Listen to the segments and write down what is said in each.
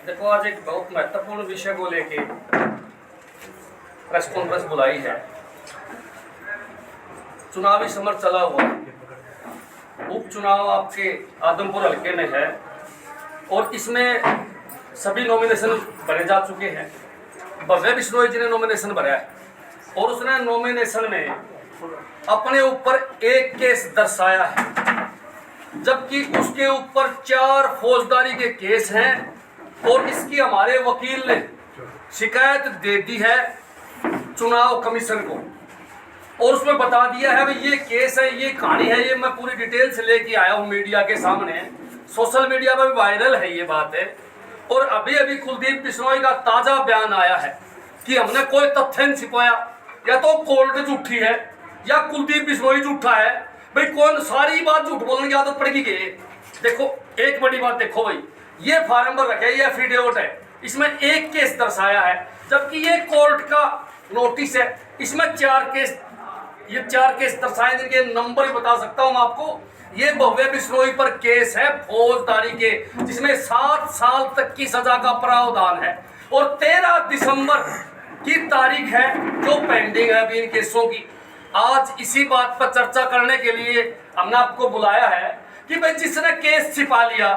देखो, आज एक बहुत महत्वपूर्ण विषय को लेके प्रेस कॉन्फ्रेंस बुलाई है। चुनावी समर चला हुआ है। उपचुनाव आपके आदमपुर हल्के में है और इसमें सभी नॉमिनेशन भरे जा चुके हैं। भव्य बिश्नोई जी ने नॉमिनेशन भरा है और उसने नॉमिनेशन में अपने ऊपर एक केस दर्शाया है, जबकि उसके ऊपर 4 फौजदारी के केस हैं और इसकी हमारे वकील ने शिकायत दे दी है चुनाव कमीशन को और उसमें बता दिया है भाई ये केस है, ये कहानी है। ये मैं पूरी डिटेल से लेके आया हूँ मीडिया के सामने। सोशल मीडिया पर भी वायरल है ये बात है। और अभी अभी कुलदीप बिश्नोई का ताजा बयान आया है कि हमने कोई तथ्य नहीं छिपाया, या तो कोर्ट झूठी है या कुलदीप बिश्नोई झूठा है। भाई कौन सारी बात झूठ बोलने की आदत पड़ेगी कि देखो एक बड़ी बात देखो भाई, ये फार्म पर रखे, ये एफिडेविट है, इसमें एक केस दर्शाया है, जबकि ये कोर्ट का नोटिस है, इसमें 4 केस, ये 4 केस दर्शाए जिनके नंबर ही बता सकता हूं मैं आपको। ये भव्य बिश्नोई पर केस है फौजदारी के, जिसमें 7 साल तक की सजा का प्रावधान है और 13 दिसंबर की तारीख है जो पेंडिंग है अभी इन केसों की। आज इसी बात पर चर्चा करने के लिए हमने आपको बुलाया है कि भाई जिसने केस छिपा लिया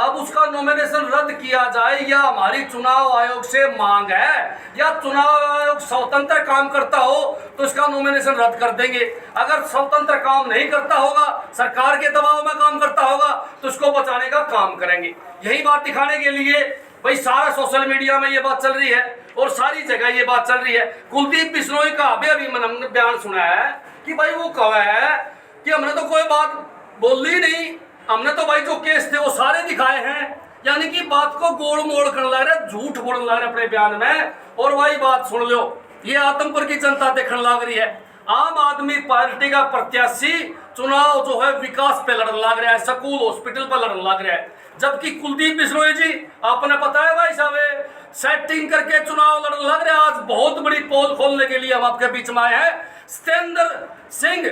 अब उसका नॉमिनेशन रद्द किया जाए, या हमारी चुनाव आयोग से मांग है, या चुनाव आयोग स्वतंत्र काम करता हो तो इसका नॉमिनेशन रद्द कर देंगे। अगर स्वतंत्र काम नहीं करता होगा, सरकार के दबाव में काम करता होगा तो इसको बचाने का काम करेंगे। यही बात दिखाने के लिए भाई सारा सोशल मीडिया में ये बात चल रही है और सारी जगह ये बात चल रही है। कुलदीप बिश्नोई का अभी हमने बयान सुना है कि भाई वो कहा है कि हमने तो कोई बात बोली नहीं, हमने तो भाई जो केस थे वो सारे दिखाए हैं। यानी कि बात को गोड़ मोड़ करने लग रहा है, झूठ बोलने लग रहा है अपने बयान में। और वही बात सुन लो, ये आदमपुर की जनता देखने लग रही है। आम आदमी पार्टी का प्रत्याशी चुनाव जो है विकास पे लड़ने लग रहा है, स्कूल हॉस्पिटल पर लड़ने लग रहा है, जबकि कुलदीप बिश्नोई जी आपने पता है भाई साहब सेटिंग करके चुनाव लड़ने लग रहे हैं। आज बहुत बड़ी पोल खोलने के लिए हम आपके बीच में आए हैं। सत्येंद्र सिंह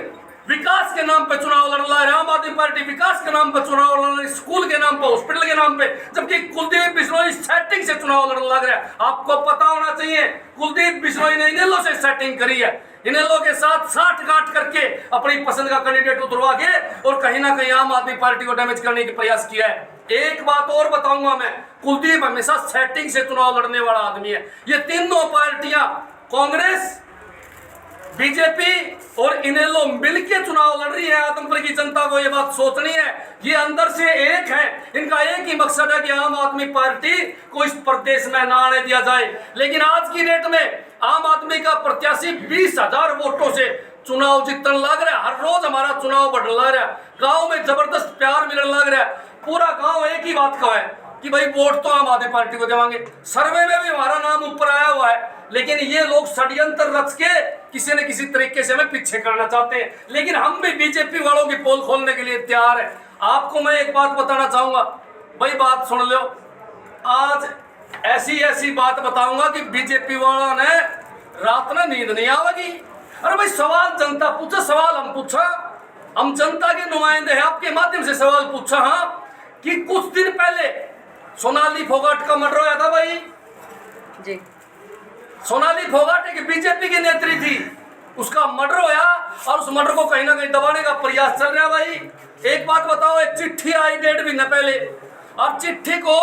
विकास के नाम पे चुनाव लड़ रहा है, आम आदमी पार्टी विकास के नाम पे चुनाव लड़ रही है, स्कूल के नाम पे, हॉस्पिटल के नाम पे, जबकि कुलदीप बिश्नोई सेटिंग से चुनाव लड़ने लग रहा है। आपको पता होना चाहिए कुलदीप बिश्नोई ने इनेलो से सेटिंग करी है, इनेलो के साथ साठ गांठ करके अपनी पसंद का कैंडिडेट उतरवा के और कहीं ना कहीं आम आदमी पार्टी को डैमेज करने का प्रयास किया है। एक बात और बताऊंगा मैं, कुलदीप हमेशा सेटिंग से चुनाव लड़ने वाला आदमी है। ये तीनों पार्टियां कांग्रेस, बीजेपी और इनेलो मिलकर चुनाव लड़ रही है। आदमपुर की जनता को यह बात सोचनी है, ये अंदर से एक है, इनका एक ही मकसद है कि आम आदमी पार्टी को इस प्रदेश में ना आने दिया जाए। लेकिन आज की डेट में आम आदमी का प्रत्याशी 20,000 वोटों से चुनाव जीतने लग रहा है। हर रोज हमारा चुनाव बढ़ने लग रहा है, गाँव में जबरदस्त प्यार मिलने लग रहा है। पूरा गाँव एक ही बात का है कि भाई वोट तो आम आदमी पार्टी को देवांगे। सर्वे में भी हमारा नाम ऊपर आया हुआ है, लेकिन ये लोग षड्यंत्र रच के किसी न किसी तरीके से हमें पीछे करना चाहते हैं। लेकिन हम भी बीजेपी वालों की पोल खोलने के लिए तैयार है। आपको मैं एक बात बताना चाहूंगा भाई, बात सुन लो। आज ऐसी बात बताऊंगा कि बीजेपी वालों ने रात में नींद नहीं आवेगी। अरे भाई सवाल जनता पूछा, सवाल हम पूछा, हम जनता के नुमाइंदे हैं, आपके माध्यम से सवाल पूछा। हाँ कि कुछ दिन पहले सोनाली फोगाट का मर्डर हुआ था भाई जी। सोनाली फोगाट एक बीजेपी की नेत्री थी, उसका मर्डर हुआ और उस मर्डर को कहीं ना कहीं दबाने का प्रयास चल रहा है भाई। एक बात बताओ, एक चिट्ठी आई 1.5 महीने पहले, और चिट्ठी को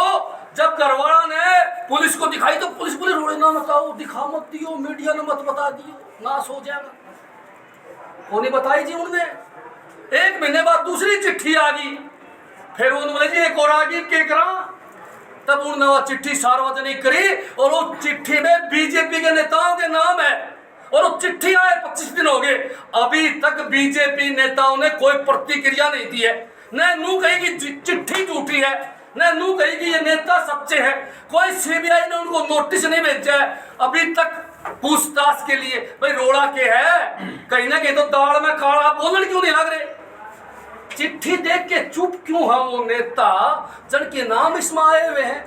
जब घरवाला ने पुलिस को दिखाई तो पुलिस रोड़े ना बताओ, दिखा मत दियो, मीडिया ने मत बता दियो, नाश हो जाएगा। वो नहीं बताई जी उन्होंने। 1 महीने बाद दूसरी चिट्ठी आ गई, फिर उन्होंने बोले जी एक और आ गई के करा, तब उन्होंने वो चिट्ठी सार्वजनिक करी और उस चिट्ठी में बीजेपी के नेताओं के नाम है और वो चिट्ठी आए 25 दिन हो गए, अभी तक बीजेपी नेताओं ने कोई प्रतिक्रिया नहीं दी है। न नू कही कि चिट्ठी झूठी है, न नू कही कि ये नेता सच्चे हैं। कोई सीबीआई ने उनको नोटिस नहीं भेजा है अभी तक पूछताछ के लिए। भाई रोड़ा के है, कहीं ना कहीं तो दाल में काला बोलने क्यों नहीं लग रहे? चिट्ठी देख के चुप क्यों है वो नेता जिनके नाम इसमें आए हुए हैं?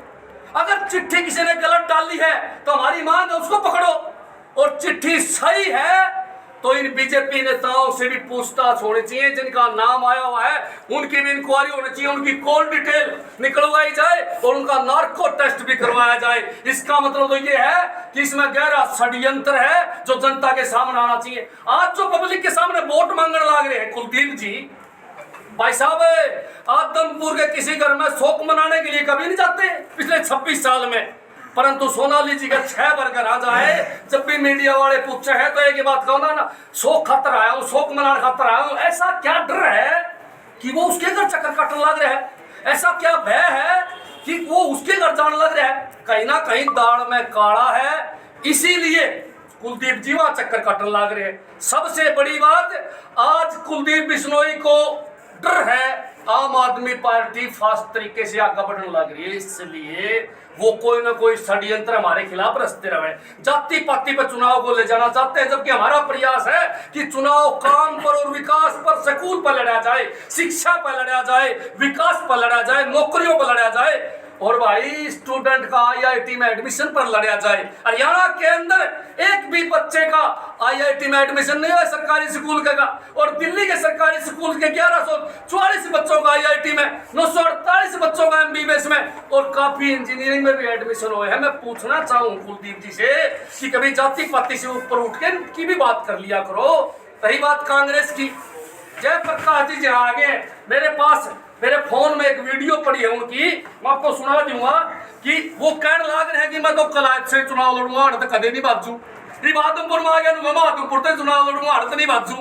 अगर चिट्ठी किसी ने गलत डाली है तो हमारी मांग है उसको पकड़ो, और चिट्ठी सही है तो इन बीजेपी नेताओं से भी पूछताछ होनी चाहिए, जिनका नाम आया हुआ है उनकी भी इंक्वायरी होनी चाहिए, उनकी कॉल डिटेल निकलवाई जाए और उनका नार्को टेस्ट भी करवाया जाए। इसका मतलब तो ये है कि इसमें गहरा षड्यंत्र है जो जनता के सामने आना चाहिए। आज जो पब्लिक के सामने वोट मांगने लग रहे हैं कुलदीप जी, भाई साहब आदमपुर के किसी घर में शोक मनाने के लिए कभी नहीं जाते पिछले 26 साल में, परंतु सोनाली जी का 6 बर्गर आ जाए, जब भी मीडिया वाले पूछते हैं तो एक ही बात कहो ना, शोक खातर आया हूँ, शोक मनाने खातर आया हूँ। ऐसा क्या डर है कि वो उसके घर चक्कर काटने लग रहा है? ऐसा क्या भय है कि वो उसके घर जाने लग रहा है? कहीं ना कहीं दाढ़ में काढ़ा है, इसीलिए कुलदीप जी वहां चक्कर काटने लग रहे हैं। सबसे बड़ी बात, आज कुलदीप बिश्नोई को डर है आम आदमी पार्टी फास्ट तरीके से आगे बढ़ने लग रही है, इसलिए वो कोई ना कोई षड्यंत्र हमारे खिलाफ रचते रहे। जाति पाति पर चुनाव को ले जाना चाहते हैं, जबकि हमारा प्रयास है कि चुनाव काम पर और विकास पर, स्कूल पर लड़ा जाए, शिक्षा पर लड़ा जाए, विकास पर लड़ा जाए, नौकरियों पर लड़ा जाए और भाई स्टूडेंट का आईआईटी में एडमिशन पर लड़ा जाए। हरियाणा के अंदर एक भी बच्चे का आईआईटी में एडमिशन नहीं हुआ सरकारी स्कूल का, और दिल्ली के सरकारी स्कूल के 1144 बच्चों का आईआईटी में, 948 बच्चों का एमबीबीएस में, और काफी इंजीनियरिंग में भी एडमिशन हुए हैं। मैं पूछना चाहूँ कुलदीप जी से कि कभी जाति पाति से ऊपर उठ के की भी बात कर लिया करो। रही बात कांग्रेस की, जयप्रकाश जी जहाँ आगे मेरे पास मेरे फोन में एक वीडियो पड़ी है उनकी, मैं आपको सुना दूंगा कि वो कहने लग रहे हैं कि मैं तो कलायत से चुनाव लड़ूंगा, तो कदे नहीं बाजू। आदमपुर में आ गया मैं आदमपुर से चुनाव लड़ूंगा, तो नहीं बाजू।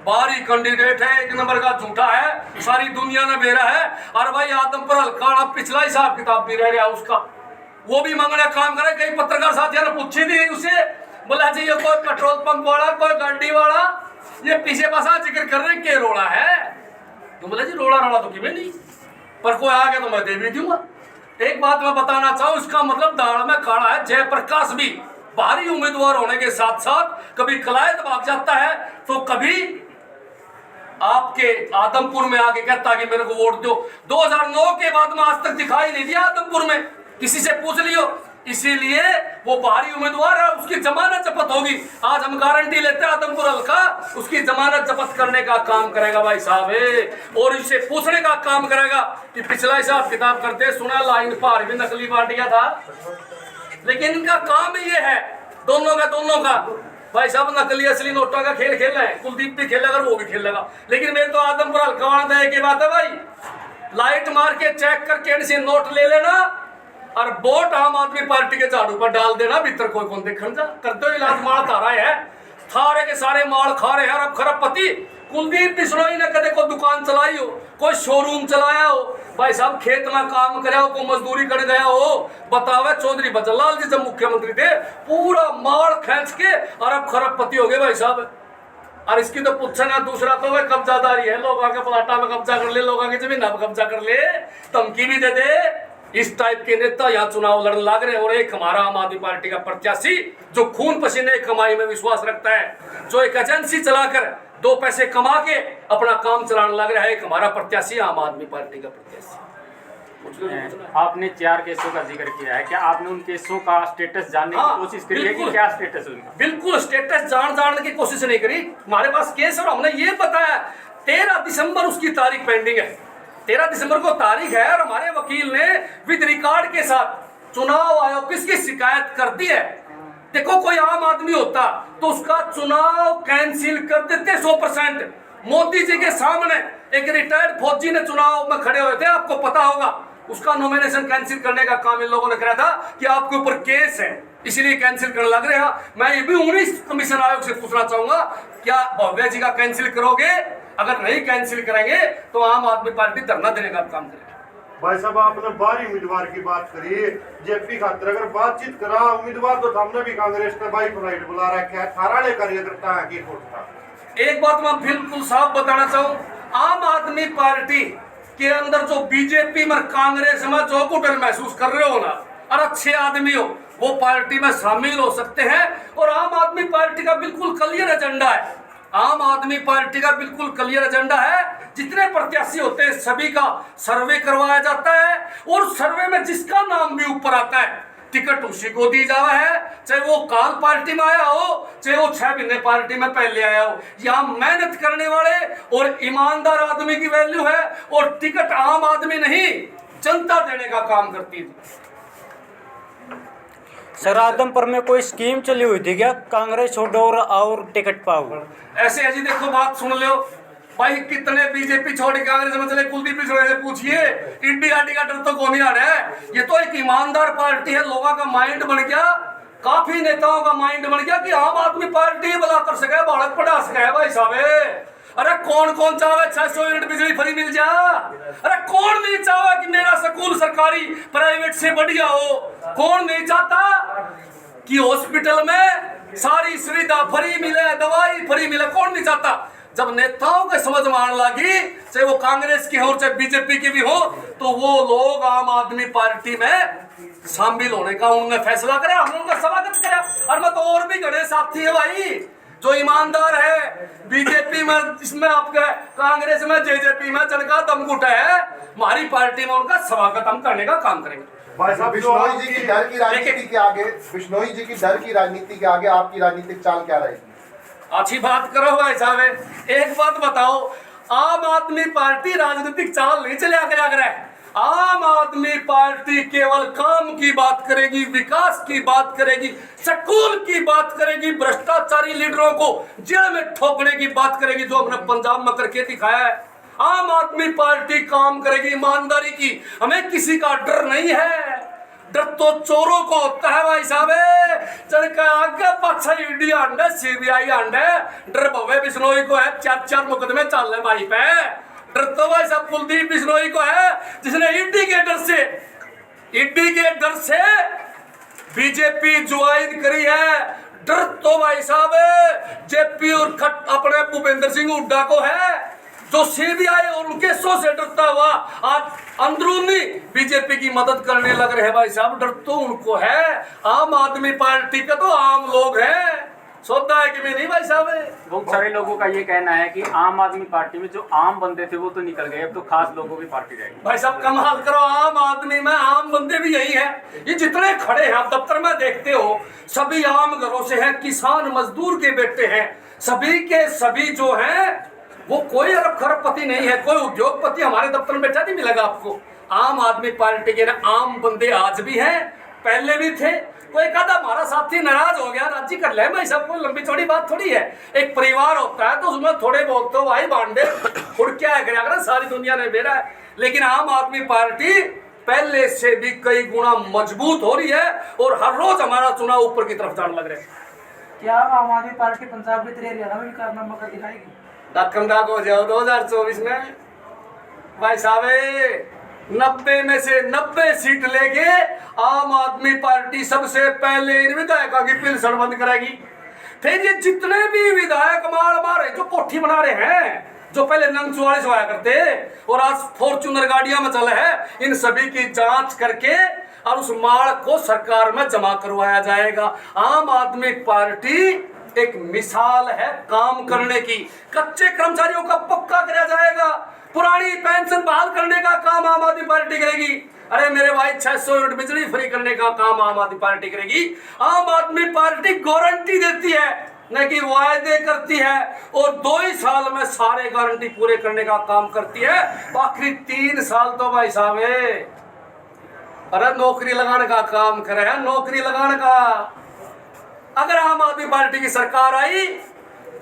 बारी कैंडिडेट है, 1 नंबर का झूठा है, सारी दुनिया ने बेरा है। और भाई आदमपुर हल्का पिछला हिसाब किताब भी रह रहा उसका, वो भी मांगने काम करे। कई पत्रकार साथियों ने पूछी थी उसे, बोला जी ये कोई पेट्रोल पंप वाला, कोई गाड़ी वाला, ये पीछे पासा जिक्र कर रहे के रोड़ा है? तो बोला जी रोड़ा रोड़ा तो किमें नहीं, पर कोई आ गया तो मैं दे भी दूंगा। एक बात मैं बताना चाहूं, इसका मतलब दाढ़ में काढ़ा है। जयप्रकाश भी भारी उम्मीदवार होने के साथ साथ कभी कलायत भाग जाता है, तो कभी आपके आदमपुर में आके कहता है कि मेरे को वोट दो। 2009 के बाद में आज तक दिखाई नहीं दिया आदमपुर में, किसी से पूछ लियो। इसीलिए वो बाहरी उम्मीदवार है, उसकी जमानत जब्त होगी। आज हम गारंटी लेते हैं आदमपुर हल्का उसकी जमानत जब्त करने का काम करेगा भाई साहब, और इसे पूछने का काम करेगा कि पिछला हिसाब किताब करते सुना लाइन पार भी नकली बांटिया था, लेकिन इनका काम ही ये है दोनों का भाई साहब नकली असली नोटों का खेल खेल रहे हैं। कुलदीप भी खेलेगा और वो भी खेलेगा, लेकिन मेरे तो आदमपुर हल्का वाला एक ही बात है भाई, लाइट मार के चेक करके इनसे नोट ले लेना और वोट आम आदमी पार्टी के झाड़ू पर डाल देना। भीतर कोई कौन देखने जा करते हो इलाज माल तारा है, थारे के सारे माल खा रहे हैं अरब खरबपति। कुलदीप बिश्नोई ने कदे कोई दुकान चलाई हो, कोई शोरूम चलाया हो, भाई साहब खेत में काम कराया हो, कोई मजदूरी कर गया हो? बतावे चौधरी बचनलाल जी जब मुख्यमंत्री थे पूरा माल खींच के अरब खरबपति हो गए भाई साहब। और इसकी तो पूछना दूसरा तो वह कब्जादारी है, लोगों के प्लाटा में कब्जा कर ले, लोगों की जमीन में कब्जा कर ले, धमकी भी दे दे। इस टाइप के नेता यहाँ चुनाव लड़ने लग रहे हैं। और एक हमारा आम आदमी पार्टी का प्रत्याशी जो खून पसीने कमाई में विश्वास रखता है, जो एक एजेंसी चलाकर 2 पैसे कमा के अपना काम चलाने लग रहा है, एक हमारा प्रत्याशी आम आदमी पार्टी का प्रत्याशी। आपने 4 केसों का जिक्र किया है, क्या आपने उन केसों का स्टेटस जानने की कोशिश करी है कि क्या स्टेटस उनका? बिल्कुल स्टेटस जानने की कोशिश नहीं करी। हमारे पास केस और हमने ये बताया 13 दिसंबर उसकी तारीख पेंडिंग है, 13 दिसंबर को तारीख है। और हमारे वकील ने विद रिकॉर्ड के साथ चुनाव आयोग किसकी शिकायत कर दी है। देखो कोई आम आदमी होता तो उसका चुनाव कैंसिल कर देते 100%। मोदी जी के सामने एक रिटायर्ड फौजी ने चुनाव में खड़े हुए थे, आपको पता होगा, उसका नॉमिनेशन कैंसिल करने का काम इन लोगों ने करा था कि आपके ऊपर केस है इसलिए कैंसिल करने लग रहे हैं। मैं ये भी 19 कमीशन आयोग से पूछना चाहूंगा, क्या भव्या जी का कैंसिल करोगे? अगर नहीं कैंसिल करेंगे तो आम आदमी पार्टी धरना देने का काम करेगी। भाई साहब आपने बारी उम्मीदवार की बात करी, जेपी खातर अगर बातचीत करा उम्मीदवार तो हमने भी कांग्रेस का बाई फ्लाइट बुला रखा है, थाराले कार्यकर्ता है की कोटा। एक बात मैं बिल्कुल साफ बताना चाहूँ, आम आदमी पार्टी के अंदर जो बीजेपी में कांग्रेस में जो घुटन महसूस कर रहे हो ना, और अच्छे आदमी हो, वो पार्टी में शामिल हो सकते हैं। और आम आदमी पार्टी का बिल्कुल क्लियर एजेंडा है, आम आदमी पार्टी का बिल्कुल क्लियर एजेंडा है। जितने प्रत्याशी होते हैं सभी का सर्वे करवाया जाता है, और सर्वे में जिसका नाम भी ऊपर आता है टिकट उसी को दी जावा है, चाहे वो काल पार्टी में आया हो, चाहे वो 6 महीने पार्टी में पहले आया हो। यहाँ मेहनत करने वाले और ईमानदार आदमी की वैल्यू है, और टिकट आम आदमी नहीं जनता देने का काम करती थी। सर आदमपुर में कोई स्कीम चली हुई थी क्या, कांग्रेस छोड़ो और टिकट पाओ? ऐसे है जी, देखो बात सुन लो भाई, कितने बीजेपी छोड़ के कांग्रेस में चले, कुलदीप सिंह से पूछिए, इंडिया का डर तो कौन ही आ रहा है। ये तो एक ईमानदार पार्टी है, लोगों का माइंड बन गया, काफी नेताओं का माइंड बन गया कि आम आदमी पार्टी भला कर सके, बालक पढ़ा सके भाई साहब। अरे कौन कौन चाहे 600 यूनिट बिजली फ्री मिल जा? अरे कौन नहीं चाहे कि मेरा स्कूल सरकारी प्राइवेट से बढ़िया हो? कौन नहीं चाहता कि हॉस्पिटल में सारी सुविधा फ्री मिले, दवाई फ्री मिले? कौन नहीं चाहता? जब नेताओं के समझ में आने लगी, चाहे वो कांग्रेस की हो चाहे बीजेपी की भी हो, तो वो लोग आम आदमी पार्टी में शामिल होने का उन्होंने फैसला करा, हमने उनका स्वागत करा। और मैं तो और भी गणे साथी है भाई जो ईमानदार है, बीजेपी में, इसमें आपके कांग्रेस में, जेजेपी में जिनका दमघुट है, हमारी पार्टी में उनका स्वागत हम करने का काम करेंगे। भाई साहब, बिश्नोई जी की डर की राजनीति के आगे, बिश्नोई जी की डर की राजनीति के आगे आपकी राजनीतिक चाल क्या रहेगी? अच्छी बात करो भाई साहब। एक बात बताओ, आम आदमी पार्टी राजनीतिक चाल नहीं चले आकर है। आम आदमी पार्टी केवल काम की बात करेगी, विकास की बात करेगी, स्कूल की बात करेगी, भ्रष्टाचारी लीडरों को जेल में ठोकने की बात करेगी, जो हमने पंजाब में करके दिखाया है। आम आदमी पार्टी काम करेगी ईमानदारी की, हमें किसी का डर नहीं है। डर तो चोरों को होता है भाई साहब, चढ़का आगे पाछा ईडी आंडे, सीबीआई आंडे। डर भव्य बिश्नोई को है, 4 मुकदमे चल रहे भाई पे। डर तो भाई साहब कुलदीप बिश्नोई को है, जिसने ईडी के डर से बीजेपी ज्वाइन करी है। डर तो भाई साहब जेपी और अपने भूपेंद्र सिंह हुड्डा को है, जो सीबीआई और उनके केसों से डरता हुआ आज अंदरूनी बीजेपी की मदद करने लग रहे हैं भाई साहब। डर तो उनको है, आम आदमी पार्टी के तो आम लोग हैं, सोचता है कि मैं नहीं भाई साहब। बहुत सारे लोगों का ये कहना है कि आम आदमी पार्टी में जो आम बंदे थे वो तो निकल गए, अब तो खास लोगों की पार्टी रहेगी। भाई साहब कमाल करो, आम आदमी में आम बंदे भी यही है। ये जितने खड़े हैं आप दफ्तर में देखते हो, सभी आम घरों से हैं, किसान मजदूर के बेटे हैं, सभी के सभी जो हैं वो कोई अरब खरबपति नहीं है, कोई उद्योगपति हमारे दफ्तर में बैठा नहीं मिलेगा आपको। आम आदमी पार्टी के ना आम बंदे आज भी हैं, पहले भी थे। कोई कहता हमारा साथी नाराज हो गया, राजी कर ले भाई साहब, कोई लंबी चौड़ी बात थोड़ी है। एक परिवार होता है तो उसमें थोड़े बहुत तो भाई बांडे खुद क्या है करेगा, सारी दुनिया ने बेरा है। लेकिन आम आदमी पार्टी पहले से भी कई गुना मजबूत हो रही है, और हर रोज हमारा चुनाव ऊपर की तरफ जाने लग रहे हैं। क्या आम आदमी पार्टी पंजाब की तरह हरियाणा में भी कारनामा कर दिखाएगी? दाकम दाग हो जाओ 2024 में भाई साहब, 90 में से 90 सीट लेके आम आदमी पार्टी सबसे पहले इन विधायकों की पिलसण बंद करेगी। फिर ये जितने भी विधायक मार मारे जो कोठी बना रहे हैं, जो पहले नंग 44 आया करते और आज फॉर्च्यूनर गाड़ियां में चले हैं, इन सभी की जांच करके और उस माल को सरकार में जमा करवाया जाएगा। आम आदमी पार्टी एक मिसाल है काम करने की। कच्चे कर्मचारियों का पक्का किया जाएगा, पुरानी पेंशन बहाल करने का काम आम आदमी पार्टी करेगी। अरे मेरे भाई 600 यूनिट बिजली फ्री करने का काम आम आदमी पार्टी करेगी। आम आदमी पार्टी गारंटी देती है, न कि वायदे करती है, और 2 ही साल में सारे गारंटी पूरे करने का काम करती है। आखिरी 3 साल तो भाई साहब अरे नौकरी लगाने का काम करे है, नौकरी लगाने का। अगर आम आदमी पार्टी की सरकार आई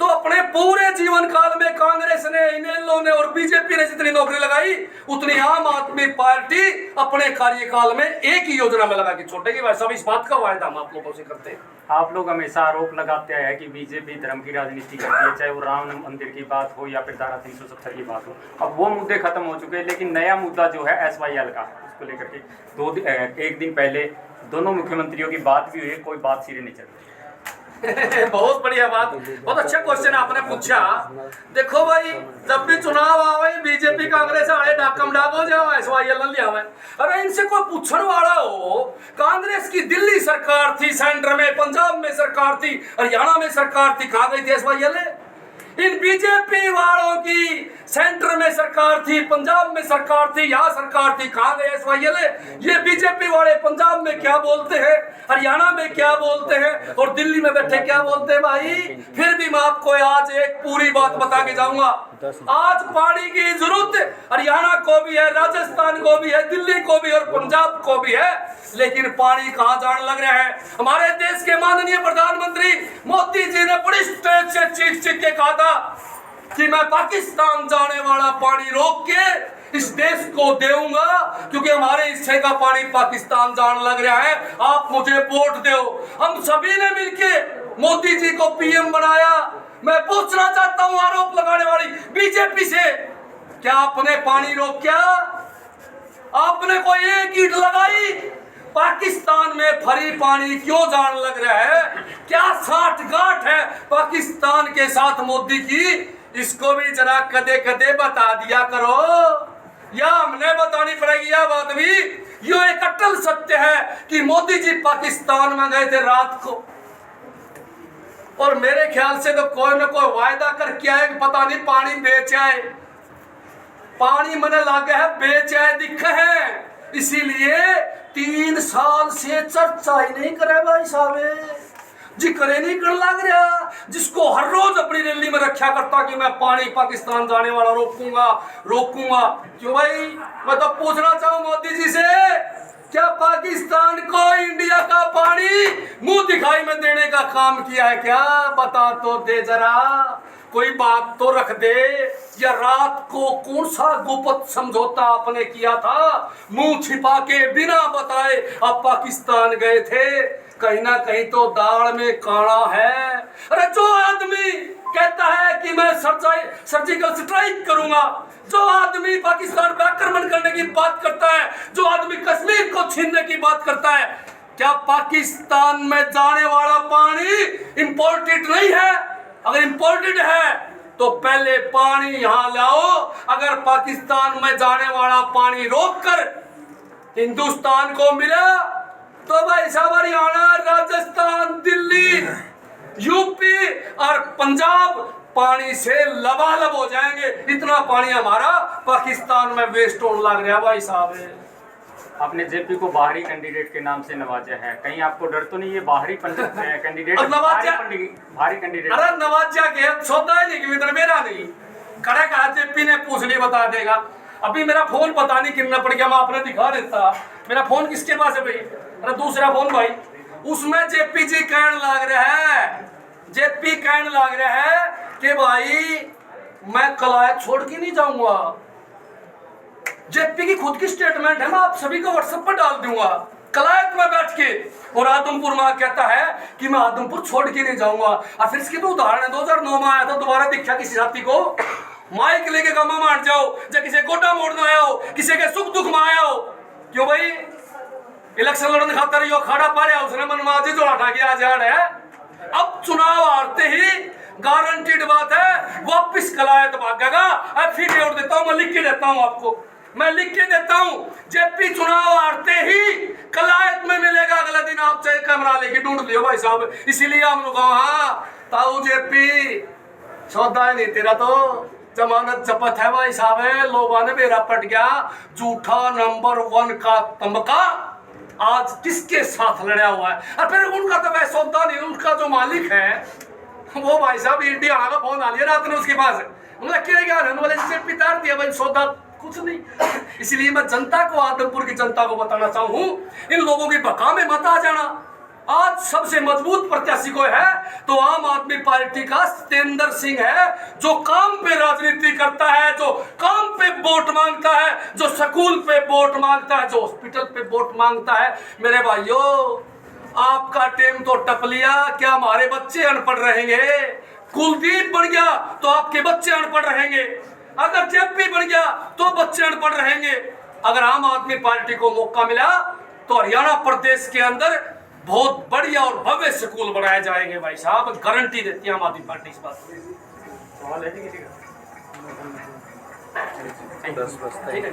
तो अपने पूरे जीवन काल में कांग्रेस ने, इनेलो ने और बीजेपी ने जितनी नौकरी लगाई, उतनी आम आदमी पार्टी अपने कार्यकाल में एक ही योजना में लगा के छोड़ेगी। भाई सब इस बात का वायदा हम आप लोगों से करते हैं। आप लोग हमेशा आरोप लगाते हैं कि बीजेपी धर्म की राजनीति करती है, चाहे वो राम मंदिर की बात हो या फिर धारा 370 की बात हो। अब वो मुद्दे खत्म हो चुके हैं, लेकिन नया मुद्दा जो है SYL का, उसको लेकर के एक दिन पहले दोनों मुख्यमंत्रियों की बात भी हुई, कोई बात सिरे नहीं चल रही। बहुत बढ़िया बात, बहुत अच्छा क्वेश्चन आपने पूछा। देखो भाई, जब भी चुनाव आवे बीजेपी कांग्रेस आए डाकम डाक हो जाओ, SYL ले आवे। अरे इनसे कोई पूछने वाला हो, कांग्रेस की दिल्ली सरकार थी, सेंटर में पंजाब में सरकार थी, हरियाणा में सरकार थी, कहाँ गई थी SYL? इन बीजेपी वालों की सेंटर में सरकार थी, पंजाब में सरकार थी, यहाँ सरकार थी, कहाँ गए SYL? ये बीजेपी वाले पंजाब में क्या बोलते हैं, हरियाणा में क्या बोलते हैं और दिल्ली में बैठे क्या बोलते हैं भाई। फिर भी मैं आपको आज एक पूरी बात बता के जाऊंगा। आज पानी की जरूरत हरियाणा को भी है, राजस्थान को भी है, दिल्ली को भी और पंजाब को भी है, लेकिन पानी कहाँ जाने लग रहा है। हमारे देश के माननीय प्रधानमंत्री मोदी जी ने बड़ी स्टेज से चीख के कहा था कि मैं पाकिस्तान जाने वाला पानी रोक के इस देश को देऊंगा, क्योंकि हमारे हिस्से का पानी पाकिस्तान जाने लग रहा है, आप मुझे वोट दो। हम सभी ने मिलके मोदी जी को PM बनाया। मैं पूछना चाहता हूं आरोप लगाने वाली बीजेपी से, क्या आपने पानी रोका? आपने कोई एक ईंट लगाई? पाकिस्तान में फरी पानी क्यों जाने लग रहा है? क्या साठगांठ है पाकिस्तान के साथ मोदी की? इसको भी जरा कदे कदे बता दिया करो, या हमने बतानी पड़ेगी यह बात भी। यो एक अटल सत्य है कि मोदी जी पाकिस्तान में गए थे रात को, और मेरे ख्याल से तो कोई ना कोई वायदा करके आए, पता नहीं पानी बेच आए। पानी मने लागे है बेच आए दिखे है, इसीलिए 3 साल से चर्चा ही नहीं करे भाई साहब, जिक्र नहीं कर लग रहा। जिसको हर रोज अपनी रैली में रखा करता कि मैं पानी पाकिस्तान जाने वाला रोकूंगा। क्यों भाई? मैं तो पूछना चाहूं मोदी जी से, क्या पाकिस्तान को इंडिया का पानी मुंह दिखाई में देने का काम किया है क्या? बता तो दे जरा, कोई बात तो रख दे। या रात को कौन सा गुप्त समझौता आपने किया था, मुंह छिपा के बिना बताए आप पाकिस्तान गए थे? कहीं ना कहीं तो दाल में काला है। अरे जो आदमी कहता है कि मैं सर्जिकल स्ट्राइक करूंगा, जो आदमी पाकिस्तान पर आक्रमण करने की बात करता है, जो आदमी कश्मीर को छीनने की बात करता है, क्या पाकिस्तान में जाने वाला पानी इंपोर्टेड नहीं है? अगर इंपोर्टेड है तो पहले पानी यहाँ लाओ। अगर पाकिस्तान में जाने वाला पानी रोककर हिंदुस्तान को मिला तो भाई साहब हरियाणा, राजस्थान, दिल्ली, यूपी और पंजाब पानी से लबालब हो जाएंगे। इतना पानी हमारा पाकिस्तान में वेस्ट होने लग रहा है भाई साहब। आपने जेपी को बाहरी कैंडिडेट के नाम से नवाजा है, कहीं आपको डर तो नहीं? ये बाहरी कैंडिडेट भारी कैंडिडेट। अरे नवाजा के सौदा ही नहीं कि मित्र मेरा नहीं, खड़ा कहा जेपी ने पूछ ली बता देगा। अभी मेरा फोन पता नहीं कितना पड़ गया, मैं आपने दिखा देता। मेरा फोन किसके पास है भाई? अरे दूसरा फोन भाई, उसमें जेपी जी कहने लग रहा है, जेपी कहने लग रहा है कि भाई मैं कलायत छोड़ के नहीं जाऊंगा। जेपी की खुद की स्टेटमेंट है, मैं आप सभी को व्हाट्सएप पर डाल दूंगा। कलायत में बैठ के और आदमपुर में कहता है कि मैं आदमपुर छोड़ के नहीं जाऊंगा। और फिर इसकी तो उदाहरण है, 2009 में आया था, दोबारा दिखा किसी जाति को माइक लेके गमा मार जाओ, जब किसी गोटा मोड़ना आया हो, किसी के सुख दुख में आया हो। क्यों भाई? इलेक्शन लड़ने खातर यो खड़ा पा रहा, उसने मनमाजी जो हटा के आ जा रहा है। अब चुनाव हारते ही गारंटीड बात है वापिस कलायत भागेगा। एफिडेविट देता हूं, मैं लिख के देता हूं आपको, मैं लिख के देता हूं। जेपी चुनाव हारते ही कलायत में मिलेगा, अगले दिन आप चाहे कैमरा लेके ढूंढ लियो भाई साहब। इसीलिए हम लोग हाँ ताऊ जेपी सौदा नहीं तेरा, तो जमानत जपत है भाई साहब। लोगों ने मेरा पट गया, झूठा नंबर 1 का तमका आज किसके साथ लड़ा हुआ है। और फिर उनका तो वह सौदा नहीं, उनका जो मालिक है वो भाई साहब इंडिया का फोन आ लिया रात में उसके पास, जेपी तार दिया भाई, सौदा कुछ नहीं। इसलिए मैं जनता को, आदमपुर की जनता को बताना चाहूँ, इन लोगों की बका में मत आ जाना। आज सबसे मजबूत प्रत्याशी कोई है तो आम आदमी पार्टी का सत्येंद्र सिंह है, जो काम पे राजनीति करता है, जो काम पे वोट मांगता है, जो स्कूल पे वोट मांगता है, जो हॉस्पिटल पे वोट मांगता है। मेरे भाइयों, आपका टेम तो टप लिया, क्या हमारे बच्चे अनपढ़ रहेंगे? कुलदीप बन गया तो आपके बच्चे अनपढ़ रहेंगे, अगर जेपी बन गया तो बच्चे अनपढ़ रहेंगे। अगर आम आदमी पार्टी को मौका मिला तो हरियाणा प्रदेश के अंदर बहुत बढ़िया और भव्य स्कूल बनाए जाएंगे भाई साहब, गारंटी देती है आम आदमी पार्टी इस बात की। सवाल है किसी का? ठीक है।